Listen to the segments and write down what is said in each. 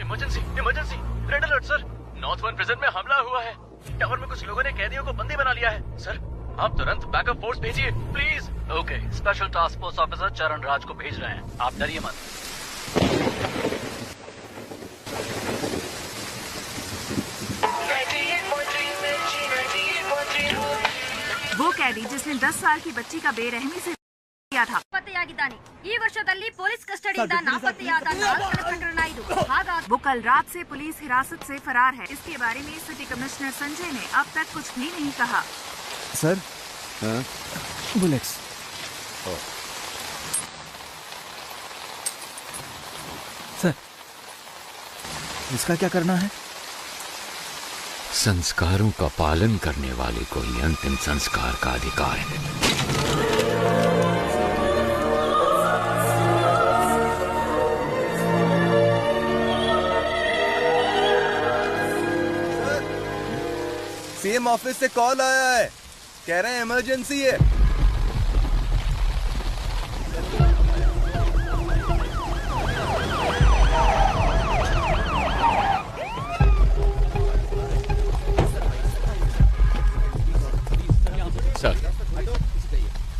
Emergency emergency, red alert sir. North one prison में हमला हुआ है। टावर में कुछ लोगों ने कैदियों को बंदी बना लिया है सर। आप तुरंत बैकअप फोर्स भेजिए please. Okay, special task force officer चरण राज को भेज रहे हैं, आप डरिए मत। वो कैदी जिसने 10 साल की बच्ची का बेरहमी से किया था। ನಾಪತ್ತೆಯಾಗಿದ್ದಾನೆ। ಈ ವರ್ಷದಲ್ಲಿ ಪೊಲೀಸ್ ಕಸ್ಟಡಿಯಿಂದ ನಾಪತ್ತೆಯಾದ 4 ಪ್ರಕರಣ ಇದು। ಹಾಗಾಗಿ वो कल रात से पुलिस हिरासत से फरार है। इसके बारे में सिटी कमिश्नर संजय ने अब तक कुछ भी नहीं कहा। Sir, bullets. सर, इसका क्या करना है? संस्कारों का पालन करने वाले को ही अंतिम संस्कार का अधिकार है। सीएम ऑफिस से कॉल आया है, कह रहे हैं इमरजेंसी है।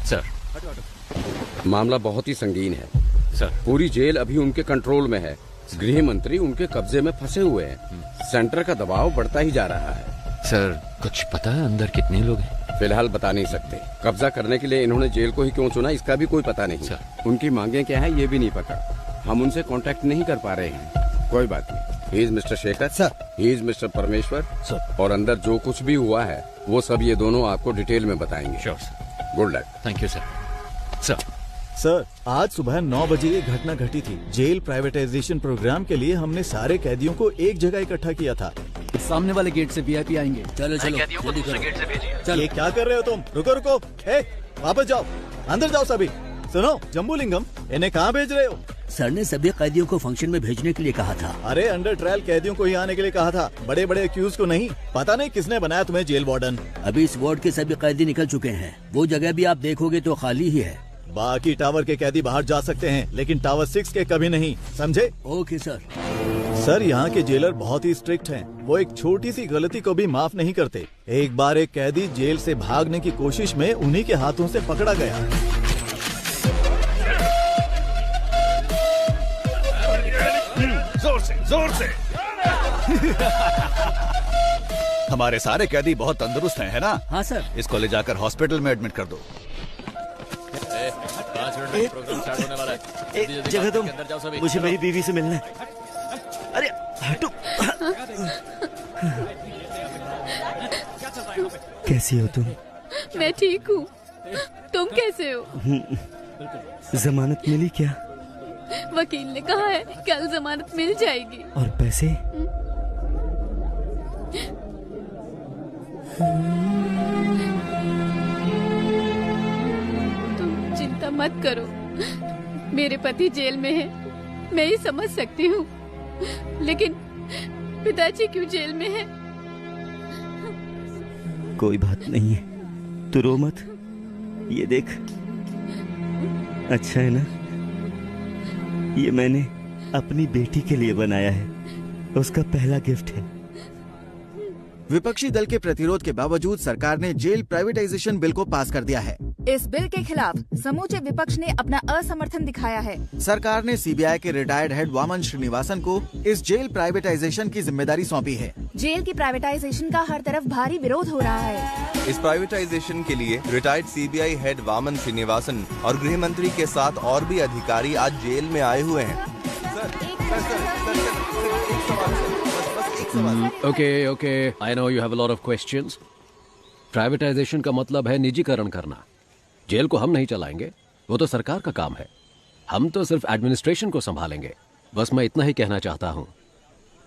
सर, मामला बहुत ही संगीन है सर। पूरी जेल अभी उनके कंट्रोल में है। गृह मंत्री उनके कब्जे में फंसे हुए हैं। सेंटर का दबाव बढ़ता ही जा रहा है। सर, कुछ पता है अंदर कितने लोग हैं? फिलहाल बता नहीं सकते। कब्जा करने के लिए इन्होंने जेल को ही क्यों चुना, इसका भी कोई पता नहीं। सर। उनकी मांगे क्या है ये भी नहीं पता। हम उनसे कांटेक्ट नहीं कर पा रहे हैं। कोई बात नहीं। He is mister Shekhar sir. He is mister परमेश्वर सर। और अंदर जो कुछ भी हुआ है वो सब ये दोनों आपको डिटेल में बताएंगे। Sure sir. Good luck. Thank you sir. Sir, sir, आज सुबह 9 बजे ये घटना घटी थी। जेल प्राइवेटाइजेशन प्रोग्राम के लिए हमने सारे कैदियों को एक जगह इकट्ठा किया था। सामने वाले गेट से वीआईपी आएंगे। चलो चलो, कैदियों को दूसरे गेट से भेजिए। ये क्या कर रहे हो तुम? रुको रुको, वापस जाओ, अंदर जाओ सभी। सुनो जम्बूलिंगम, इन्हें कहाँ भेज रहे हो? सर ने सभी कैदियों को फंक्शन में भेजने के लिए कहा था। अरे अंडर ट्रायल कैदियों को ही आने के लिए कहा था, बड़े बड़े एक्यूज को नहीं। पता नहीं किसने बनाया तुम्हें जेल वार्डन। अभी इस वार्ड के सभी कैदी निकल चुके हैं। वो जगह भी आप देखोगे तो खाली ही है। बाकी टावर के कैदी बाहर जा सकते हैं, लेकिन टावर 6 के कभी नहीं, समझे? Okay sir. सर, यहाँ के जेलर बहुत ही स्ट्रिक्ट हैं। वो एक छोटी सी गलती को भी माफ नहीं करते। एक बार एक कैदी जेल से भागने की कोशिश में उन्हीं के हाथों से पकड़ा गया। जोर से, जोर से। हमारे सारे कैदी बहुत तंदुरुस्त हैं, है ना? हाँ सर। इसको ले जाकर हॉस्पिटल में एडमिट कर दो। जगह तुम, मुझे मेरी बीवी से मिलना है। अरे हटो। कैसी हो तुम? मैं ठीक हूँ, तुम कैसे हो? जमानत मिली क्या? वकील ने कहा है कल जमानत मिल जाएगी। और पैसे? तुम चिंता मत करो, मेरे पति जेल में है, मैं ही समझ सकती हूँ, लेकिन पिताजी क्यों जेल में है? कोई बात नहीं है, तू रो मत। ये देख, अच्छा है ना? ये मैंने अपनी बेटी के लिए बनाया है, उसका पहला गिफ्ट है। विपक्षी दल के प्रतिरोध के बावजूद सरकार ने जेल प्राइवेटाइजेशन बिल को पास कर दिया है। इस बिल के खिलाफ समूचे विपक्ष ने अपना असमर्थन दिखाया है। सरकार ने सीबीआई के रिटायर्ड हेड वामन श्रीनिवासन को इस जेल प्राइवेटाइजेशन की जिम्मेदारी सौंपी है। जेल की प्राइवेटाइजेशन का हर तरफ भारी विरोध हो रहा है। इस प्राइवेटाइजेशन के लिए retired CBI head Vaman Srinivasan और गृह मंत्री के साथ और भी अधिकारी आज जेल में आए हुए हैं। Okay, I know you have a lot of questions. Privatisation का मतलब है निजीकरण करना। जेल को हम नहीं चलाएंगे, वो तो सरकार का काम है। हम तो सिर्फ एडमिनिस्ट्रेशन को संभालेंगे। बस मैं इतना ही कहना चाहता हूँ।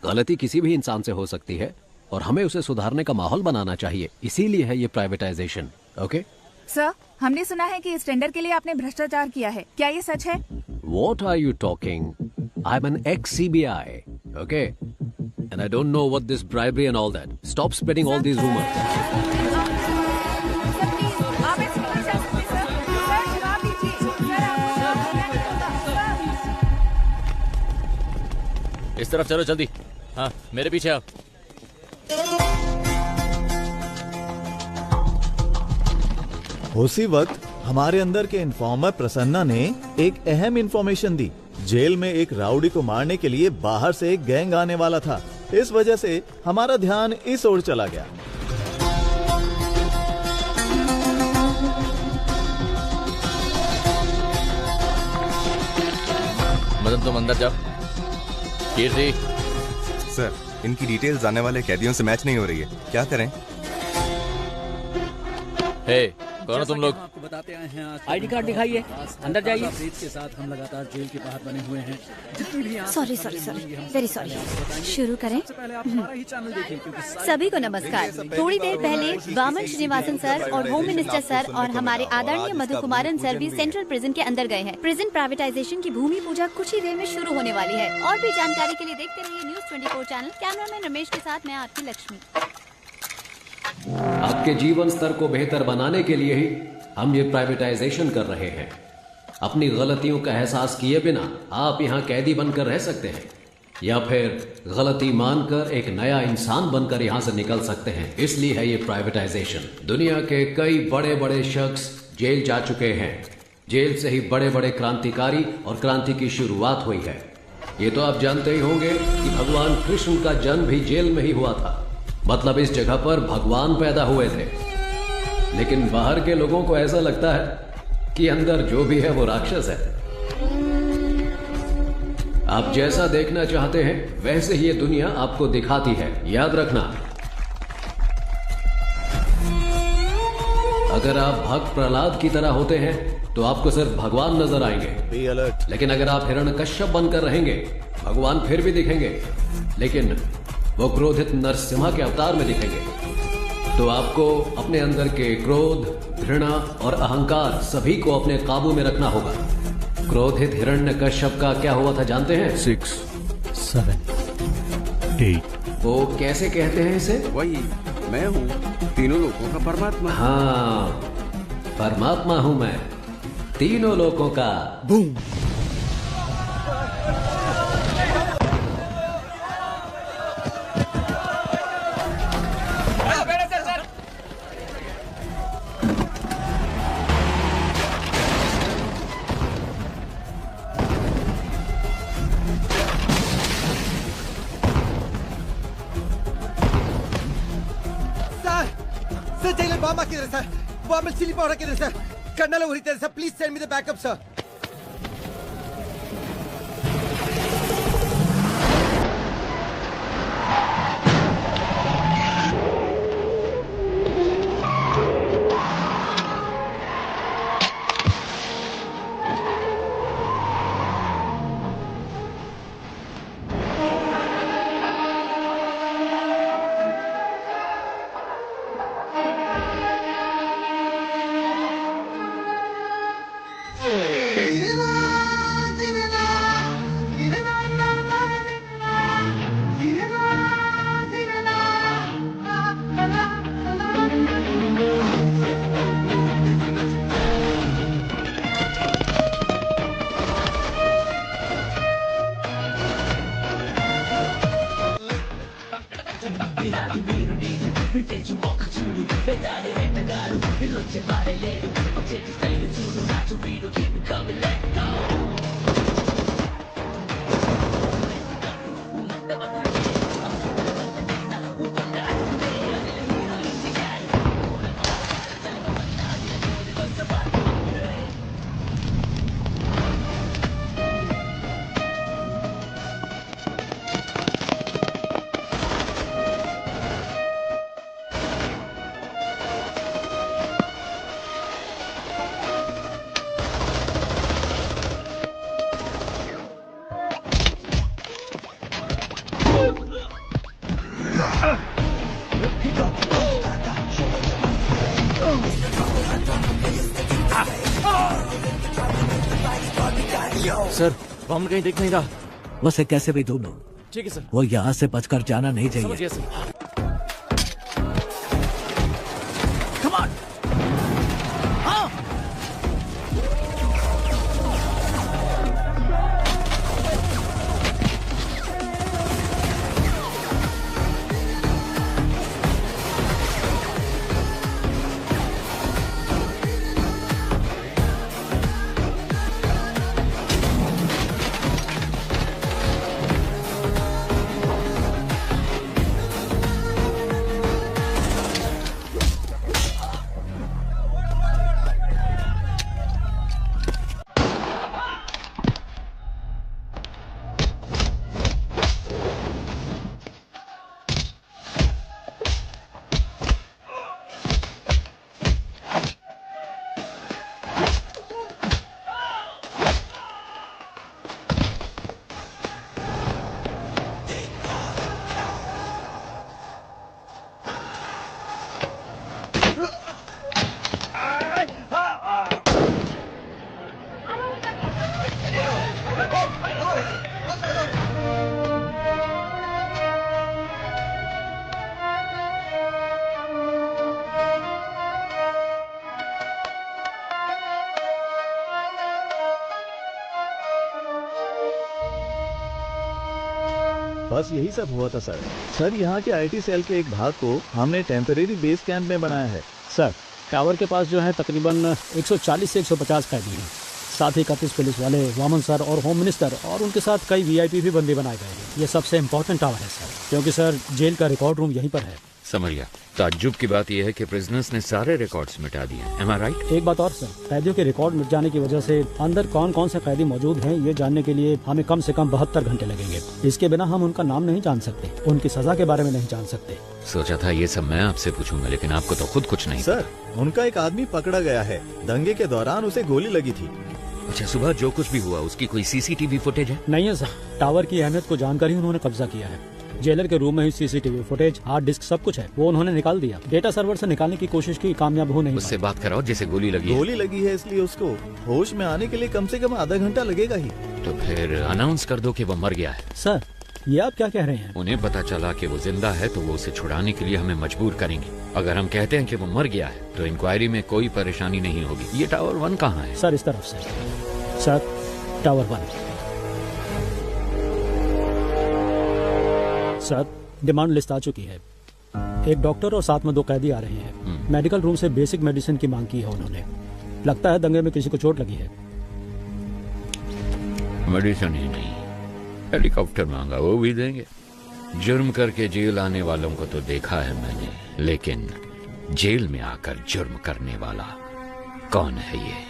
गलती किसी भी इंसान से हो सकती है और हमें उसे सुधारने का माहौल बनाना चाहिए, इसीलिए है ये प्राइवेटाइजेशन। ओके सर, हमने सुना है कि इस टेंडर के लिए आपने भ्रष्टाचार किया है, क्या ये सच है? What are you talking? I'm an ex-CBI, okay? And I don't know what this bribery and all that. Stop spreading all these rumors. इस तरफ चलो जल्दी। हाँ मेरे पीछे आओ। उसी वक्त हमारे अंदर के इन्फॉर्मर प्रसन्ना ने एक अहम इंफॉर्मेशन दी। जेल में एक राउडी को मारने के लिए बाहर से एक गैंग आने वाला था। इस वजह से हमारा ध्यान इस ओर चला गया। मदन तुम अंदर जाओ। कीर्ति। सर, इनकी डिटेल्स आने वाले कैदियों से मैच नहीं हो रही है, क्या करें? हे, कौन हो तुम लोग? आपको बताते आए हैं आईडी कार्ड दिखाइए, अंदर जाइए। के साथ हम लगातार जेल के बाहर बने हुए हैं। जितनी भी सॉरी वेरी सॉरी। शुरू करें। पहले आप हमारा ही चैनल देखिए क्योंकि सभी को नमस्कार। थोड़ी देर पहले वामन श्रीनिवासन सर और होम मिनिस्टर सर और हमारे आदरणीय मधु कुमारन सर भी सेंट्रल प्रिजन के अंदर गए हैं। प्रिजन प्राइवेटाइजेशन की भूमि पूजा कुछ ही देर में शुरू होने वाली है। और भी जानकारी के लिए देखते रहिए न्यूज 24 चैनल। कैमरामैन रमेश के साथ मैं आपकी लक्ष्मी। आपके जीवन स्तर को बेहतर बनाने के लिए ही हम ये प्राइवेटाइजेशन कर रहे हैं। अपनी गलतियों का एहसास किए बिना आप यहाँ कैदी बनकर रह सकते हैं या फिर गलती मानकर एक नया इंसान बनकर यहाँ से निकल सकते हैं। इसलिए है ये प्राइवेटाइजेशन। दुनिया के कई बड़े बड़े शख्स जेल जा चुके हैं। जेल से ही बड़े बड़े क्रांतिकारी और क्रांति की शुरुआत हुई है। ये तो आप जानते ही होंगे कि भगवान कृष्ण का जन्म भी जेल में ही हुआ था। मतलब इस जगह पर भगवान पैदा हुए थे। लेकिन बाहर के लोगों को ऐसा लगता है कि अंदर जो भी है वो राक्षस है। आप जैसा देखना चाहते हैं वैसे ही ये दुनिया आपको दिखाती है। याद रखना, अगर आप भक्त प्रहलाद की तरह होते हैं तो आपको सिर्फ भगवान नजर आएंगे। Be alert. लेकिन अगर आप हिरण्यकश्यप बनकर रहेंगे, भगवान फिर भी दिखेंगे, लेकिन वो क्रोधित नरसिम्हा के अवतार में दिखेंगे। तो आपको अपने अंदर के क्रोध, घृणा और अहंकार सभी को अपने काबू में रखना होगा। क्रोधित हिरण्यकश्यप का क्या हुआ था जानते हैं? 6, 7, 8। वो कैसे कहते हैं इसे? वही मैं हूँ, तीनों लोगों का परमात्मा। हाँ, परमात्मा हूँ मैं, तीनों लोगों का। Boom. sir. Bomb chili powder kidhar sir. Colonel over here sir. Please send me the backup sir. Sir, Vaman कहीं दिख नहीं रहा। उसे कैसे भी ढूंढो। ठीक है सर। वो यहाँ से बचकर जाना नहीं चाहिए। समझिए सर। बस यही सब हुआ था सर। सर यहाँ के आईटी सेल के एक भाग को हमने टेम्परेरी बेस कैंप में बनाया है। सर टावर के पास जो है तकरीबन 140 से 150 कैदी हैं। साथ ही 31 पुलिस वाले, वामन सर और होम मिनिस्टर और उनके साथ कई वीआईपी भी बंदी बनाए गए हैं। ये सबसे इम्पोर्टेंट टावर है सर, क्योंकि सर जेल का रिकॉर्ड रूम यहीं पर है। समझ गया। ताज्जुब की बात यह है कि प्रिजनर्स ने सारे रिकॉर्ड्स मिटा दिए। Am I right? एक बात और सर, कैदियों के रिकॉर्ड मिट जाने की वजह से अंदर कौन कौन से कैदी मौजूद हैं ये जानने के लिए हमें कम से कम 72 घंटे लगेंगे। इसके बिना हम उनका नाम नहीं जान सकते, उनकी सजा के बारे में नहीं जान सकते। सोचा था ये सब मैं आपसे पूछूंगा, लेकिन आपको तो खुद कुछ नहीं सर उनका एक आदमी पकड़ा गया है। दंगे के दौरान उसे गोली लगी थी। अच्छा, सुबह जो कुछ भी हुआ उसकी कोई सीसीटीवी फुटेज है? नहीं है सर, टावर की अहमियत को जानकर ही उन्होंने कब्जा किया है। जेलर के रूम में ही सीसीटीवी फुटेज, हार्ड डिस्क सब कुछ है, वो उन्होंने निकाल दिया। डेटा सर्वर से निकालने की कोशिश की, कामयाब हो नहीं। उससे बात कराओ जिसे गोली लगी है। गोली लगी है इसलिए उसको होश में आने के लिए कम से कम आधा घंटा लगेगा ही। तो फिर अनाउंस कर दो कि वो मर गया है। सर ये आप क्या कह रहे हैं? उन्हें पता चला कि वो जिंदा है तो वो उसे छुड़ाने के लिए हमें मजबूर करेंगे। अगर हम कहते हैं कि वो मर गया है तो इंक्वायरी में कोई परेशानी नहीं होगी। ये टावर 1 कहाँ है? सर इस तरफ से। Sir tower 1। Sir demand list आ चुकी है। एक डॉक्टर और साथ में 2 कैदी आ रहे हैं। मेडिकल रूम से बेसिक मेडिसिन की मांग की है उन्होंने। लगता है दंगे में किसी को चोट लगी है। मेडिसिन ही नहीं, हेलीकॉप्टर मांगा, वो भी देंगे। जुर्म करके जेल आने वालों को तो देखा है मैंने, लेकिन जेल में आकर जुर्म करने वाला कौन है ये?